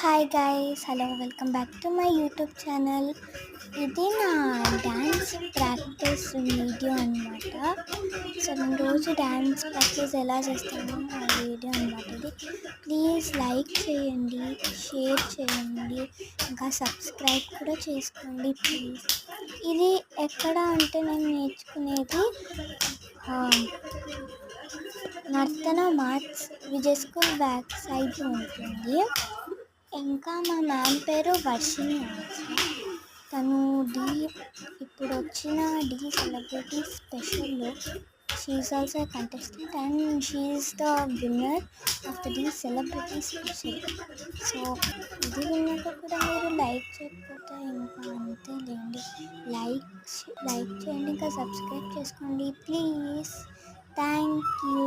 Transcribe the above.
Hi guys, hello, welcome back to my YouTube channel. ఇది నా dance practice video అనమాట. So నేను రోజు డ్యాన్స్ ప్రాక్టీస్ ఎలా చేస్తానో ఆ వీడియో అనమాట ఇది. ప్లీజ్ లైక్ చేయండి, షేర్ చేయండి, ఇంకా సబ్స్క్రైబ్ కూడా చేసుకోండి ప్లీజ్. ఇది ఎక్కడ అంటే నేను నేర్చుకునేది నర్తన మార్ట్స్ విజయ్ స్కూల్ బ్యాక్ సైడ్ ఉంటుంది. ఇంకా మా మ్యామ్ పేరు వర్షిణి ఆల్సో. తను ఇప్పుడు వచ్చిన సెలబ్రిటీ స్పెషల్లో she's also contestant and she's the winner of the celebrity special. So ఇది విన్నాక కూడా మీరు లైక్ చేయకపోతే ఇంకా అంతేలేండి. లైక్ చేయండి, ఇంకా సబ్స్క్రైబ్ చేసుకోండి ప్లీజ్. Thank you.